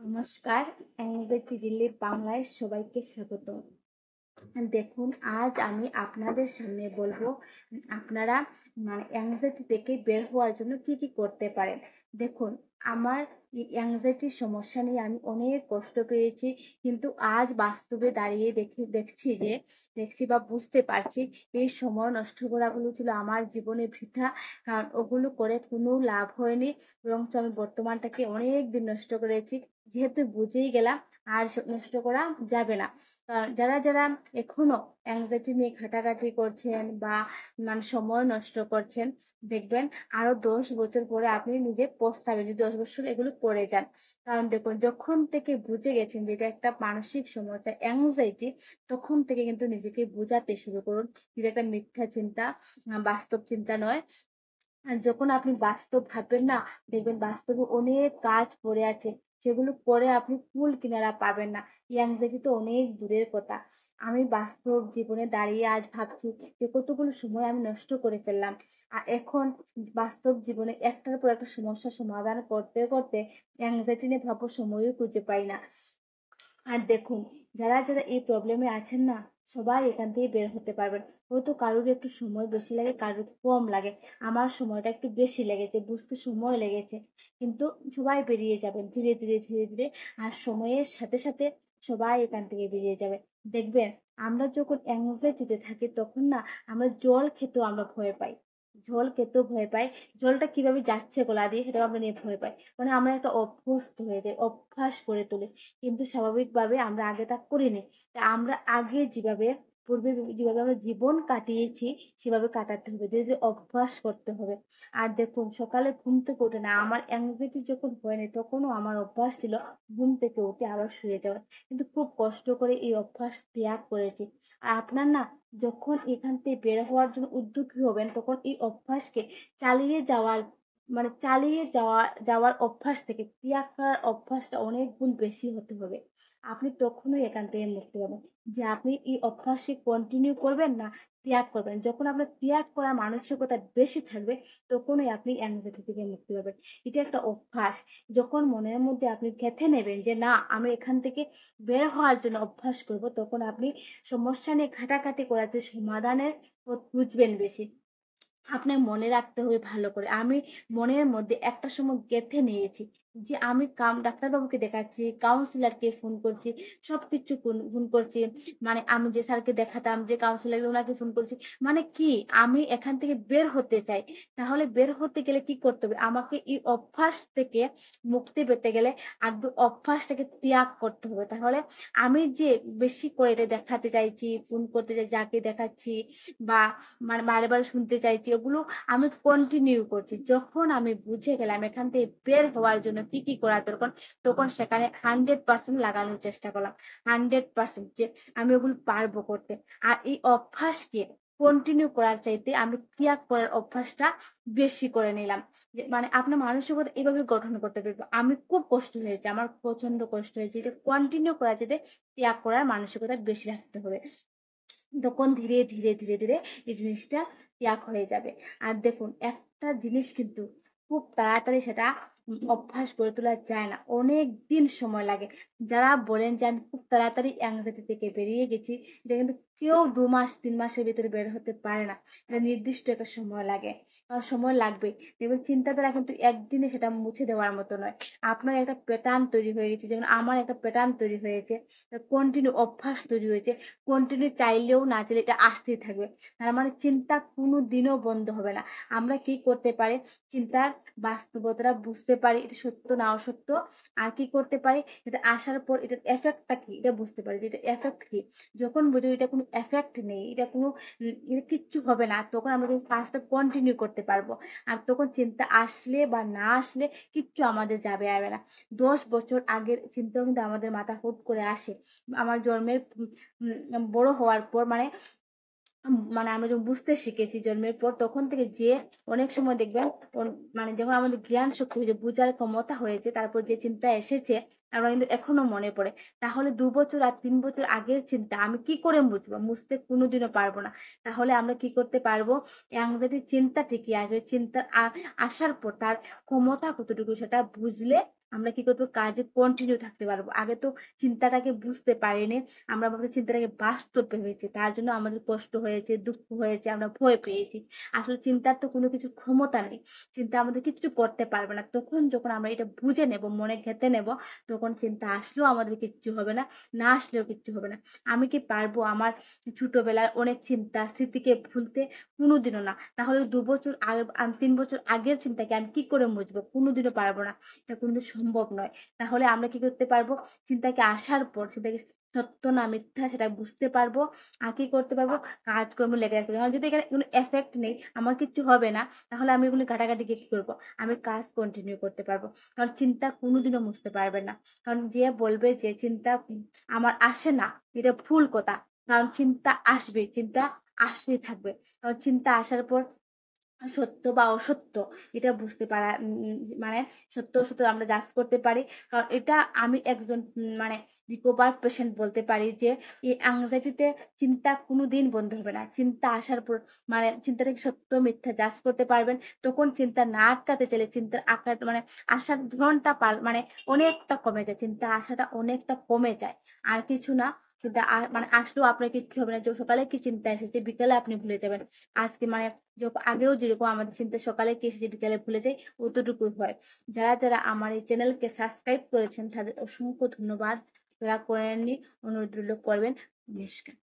নমস্কার, anxiety relief বাংলায় সবাইকে স্বাগত। দেখুন, আজ আমি আপনাদের সামনে বলবো আপনারা অ্যাংজাইটি থেকে বের হওয়ার জন্য কি কি করতে পারেন। দেখুন, আমার এই অ্যাংজাইটির সমস্যা নিয়ে আমি অনেক কষ্ট পেয়েছি, কিন্তু আজ বাস্তবে দাঁড়িয়ে দেখছি বা বুঝতে পারছি এই সময় নষ্ট করাগুলো ছিল আমার জীবনে বৃথা। কারণ ওগুলো করে কোনো লাভ হয়নি, বরঞ্চ আমি বর্তমানটাকে অনেক দিন নষ্ট করেছি। যেহেতু বুঝেই গেলাম আর নষ্ট করা যাবে না। যারা যারা এখনো অ্যাংজাইটি নিয়ে ঘাটাঘাটি করছেন বা সময় নষ্ট করছেন, দেখবেন আরো 10 বছর পরে আপনি নিজে পস্তাবেন যদি 10 বছর এগুলো করে যান। কারণ দেখুন, যখন থেকে বুঝে গেছেন যে এটা একটা মানসিক সমস্যা অ্যাংজাইটি, তখন থেকে কিন্তু নিজেকে বোঝাতে শুরু করুন যেটা একটা মিথ্যা চিন্তা, বাস্তব চিন্তা নয়। আর যখন আপনি বাস্তব ভাববেন না, দেখবেন বাস্তবে অনেক কাজ পড়ে আছে, সেগুলো পরে আপনি কুল কিনারা পাবেন না। এই অ্যাংজাইটি তো অনেক দূরের কথা। আমি বাস্তব জীবনে দাঁড়িয়ে আজ ভাবছি যে কতগুলো সময় আমি নষ্ট করে ফেললাম। আর এখন বাস্তব জীবনে একটার পর একটা সমস্যার সমাধান করতে করতে অ্যাংজাইটি নিয়ে ভাবো সময়ও খুঁজে পাই না। আর দেখুন, যারা যারা এই প্রবলেমে আছেন না, সবাই এখান থেকে বের হতে পারবেন। হয়তো কারোর একটু সময় বেশি লাগে, কারোর কম লাগে। আমার সময়টা একটু বেশি লেগেছে, বুঝতে সময় লেগেছে, কিন্তু সবাই বেরিয়ে যাবেন ধীরে ধীরে ধীরে ধীরে। আর সময়ের সাথে সাথে সবাই এখান থেকে বেরিয়ে যাবে। দেখবেন, আমরা যখন অ্যাংজাইটিতে থাকি তখন না, আমরা জল খেতেও আমরা ভয় পাই। জল খেতেও ভয় পাই। জলটা কিভাবে যাচ্ছে গলা দিয়ে সেটাও আমরা নিয়ে ভয় পাই। মানে আমরা একটা অভ্যস্ত হয়ে যাই, অভ্যাস করে তুলি। কিন্তু স্বাভাবিকভাবে আমরা আগে তা করিনি। তা আমরা আগে যেভাবে পূর্বে যেভাবে আমরা জীবন কাটিয়েছি, সেভাবে কাটাতে হবে, ধীরে ধীরে অভ্যাস করতে হবে। আর দেখুন, সকালে ঘুম থেকে ওঠে না, আমার অ্যাংজাইটি যখন হয়নি তখনও আমার অভ্যাস ছিল ঘুম থেকে উঠে আবার শুয়ে যাওয়ার। কিন্তু খুব কষ্ট করে এই অভ্যাস ত্যাগ করেছি। আর আপনার না, যখন এখান থেকে বের হওয়ার জন্য উদ্যোগী হবেন, তখন এই অভ্যাসকে চালিয়ে যাওয়ার যাওয়ার অভ্যাস থেকে ত্যাগ করার অভ্যাসটা অনেক গুণ বেশি হতে হবে। আপনি তখনই এখান থেকে মুক্তি পাবেন। যে আপনি এই অভ্যাসকে কন্টিনিউ করবেন না ত্যাগ করবেন। যখন আপনার ত্যাগ করার মানসিকতা বেশি থাকবে, তখনই আপনি অ্যাংজাইটি থেকে মুক্তি পাবেন। এটা একটা অভ্যাস। যখন মনের মধ্যে আপনি গেঁথে নেবেন যে না, আমি এখান থেকে বের হওয়ার জন্য অভ্যাস করব, তখন আপনি সমস্যা নিয়ে ঘাটাঘাটি করার যে সমাধানের পথ বুঝবেন বেশি। আপনার মনে রাখতে হবে ভালো করে। আমি মনের মধ্যে একটা সময় গেঁথে নিয়েছি যে আমি ডাক্তারবাবুকে দেখাচ্ছি, কাউন্সিলরকে ফোন করছি, সবকিছু ফোন করছি। আমি যে স্যারকে দেখাতাম, যে কাউন্সিলর ওনাকে ফোন করছি। মানে কি, আমি এখান থেকে বের হতে চাই। তাহলে বের হতে গেলে কি করতে হবে? আমাকে এই অভ্যাস থেকে মুক্তি পেতে গেলে আগে অভ্যাসটাকে ত্যাগ করতে হবে। তাহলে আমি যে বেশি করে এটা দেখাতে চাইছি, ফোন করতে চাই যাকে দেখাচ্ছি, বা বারে বারে শুনতে চাইছি, ওগুলো আমি কন্টিনিউ করছি। যখন আমি বুঝে গেলাম এখান থেকে বের হওয়ার জন্য কি কি করা দরকার, তখন সেখানে 100% লাগানোর চেষ্টা করলাম। 100% যে আমি ওগুলো পারবো করতে। আর এই অভ্যাসকে কন্টিনিউ করার চাইতে আমি ত্যাগ করার অভ্যাসটা বেশি করে নিলাম। যে আপনার মানসিকতা এভাবে গঠন করতে পারবো। আমি খুব কষ্ট হয়েছে, আমার প্রচন্ড কষ্ট হয়েছে, এটা কন্টিনিউ করা যেতে ত্যাগ করার মানসিকতা বেশি রাখতে হবে। তখন ধীরে ধীরে ধীরে ধীরে এই জিনিসটা ত্যাগ হয়ে যাবে। আর দেখুন, একটা জিনিস কিন্তু খুব তাড়াতাড়ি সেটা অভ্যাস গড়ে তোলা যায় না, অনেক দিন সময় লাগে। যারা বলেন যে আমি খুব তাড়াতাড়ি অ্যাংজাইটি থেকে বেরিয়ে গেছি, এটা কিন্তু কেউ 2 মাস 3 মাসের ভিতরে বের হতে পারে না। এটা নির্দিষ্ট একটা সময় লাগে, কারণ সময় লাগবে। দেখবেন, চিন্তাধারা কিন্তু একদিনে সেটা মুছে দেওয়ার মতো নয়। আপনার একটা প্যাটার্ন তৈরি হয়ে গেছে, যেমন আমার একটা প্যাটার্ন তৈরি হয়েছে, কন্টিনিউ অভ্যাস তৈরি হয়েছে। কন্টিনিউ চাইলেও না চাইলে এটা আসতেই থাকবে। তার মানে চিন্তা কোনো দিনও বন্ধ হবে না। আমরা কি করতে পারি? চিন্তার বাস্তবতাটা বুঝতে পারি, এটা সত্য না অসত্য। আর কি করতে পারি, এটা আসার পর এটার এফেক্টটা কি এটা বুঝতে পারি, যে এটা এফেক্ট কি। যখন বুঝবো এটা কোনো এফেক্ট নেই, এটা কোনো এটা কিচ্ছু হবে না, তখন আমরা কিন্তু কাজটা কন্টিনিউ করতে পারবো। আর তখন চিন্তা আসলে বা না আসলে কিচ্ছু আমাদের যাবে আসবে না। 10 বছর আগের চিন্তাও কিন্তু আমাদের মাথা হুট করে আসে। আমার জন্মের বড় হওয়ার পর আমরা যখন বুঝতে শিখেছি জন্মের পর, তখন থেকে যে অনেক সময় দেখবেন যখন আমাদের জ্ঞান শক্তি হয়েছে, বুঝার ক্ষমতা হয়েছে, তারপর যে চিন্তা এসেছে আমরা কিন্তু এখনো মনে পড়ে। তাহলে 2 বছর আর 3 বছর আগের চিন্তা আমি কি করে বুঝবো? বুঝতে কোনোদিনও পারবো না। তাহলে আমরা কি করতে পারবো? অ্যাংজাইটি চিন্তা ঠিকই আসবে, চিন্তা আসার পর তার ক্ষমতা কতটুকু সেটা বুঝলে আমরা কি করবো, কাজে কন্টিনিউ থাকতে পারবো। আগে তো চিন্তাটাকে বুঝতে পারিনি, আমরা ভাবছি চিন্তাটাকে বাস্তব ভেবেছি, তার জন্য আমাদের কষ্ট হয়েছে, দুঃখ হয়েছে, আমরা ভয় পেয়েছি। আসলে চিন্তার তো কোনো কিছু ক্ষমতা নেই, চিন্তা আমাদের কিছু করতে পারবে না। তখন যখন আমরা এটা বুঝে নেব, মনে গেঁথে নেব, তখন চিন্তা আসলেও আমাদের কিচ্ছু হবে না, না আসলেও কিচ্ছু হবে না। আমি কি পারবো আমার ছোটবেলার অনেক চিন্তা স্মৃতিকে ভুলতে? কোনোদিনও না। তাহলে 2 বছর আগে, 3 বছর আগের চিন্তাকে আমি কি করে মুছবো? কোনোদিনও পারবো না, এটা কোনোদিন সম্ভব নয়। তাহলে আমরা কি করতে পারবো, চিন্তাকে আসার পর চিন্তাকে সত্য না মিথ্যা সেটা বুঝতে পারবো, আর কি করতে পারবো, কাজকর্ম লেগে রাখতে পারবো। যদি এখানে কোনো এফেক্ট নেই, আমার কিচ্ছু হবে না, তাহলে আমি এগুলো ঘাটাঘাটি কি করবো, আমি কাজ কন্টিনিউ করতে পারবো। কারণ চিন্তা কোনোদিনও মুছতে পারবে না। কারণ যে বলবে যে চিন্তা আমার আসে না, এটা ভুল কথা। কারণ চিন্তা আসবে, চিন্তা আসতেই থাকবে। কারণ চিন্তা আসার পর সত্য বা অসত্য এটা বুঝতে পারা, মানে সত্য অসত্য আমরা জাজ করতে পারি। কারণ এটা আমি একজন মানে রিকভার পেশেন্ট বলতে পারি যে এই অ্যাংজাইটিতে চিন্তা কোনোদিন বন্ধ হবে না। চিন্তা আসার পর মানে চিন্তাটাকে সত্য মিথ্যা জাজ করতে পারবেন। তখন চিন্তা না আটকাতে চাইলে চিন্তার আকার মানে আসার ধরনটা মানে অনেকটা কমে যায়, চিন্তা আসাটা অনেকটা কমে যায়। আর কিছু না, চিন্তা মানে আসলেও আপনার কিছু হবে না। যে সকালে কি চিন্তা এসেছে বিকালে আপনি ভুলে যাবেন। আজকে মানে আগেও যেরকম আমাদের চিন্তা সকালে কি এসেছে বিকালে ভুলে যাই, অতটুকুই হয়। যারা যারা আমার এই চ্যানেলকে সাবস্ক্রাইব করেছেন তাদের অসংখ্য ধন্যবাদ। যারা করেননি, অনুরোধ রইল করবেন। নমস্কার।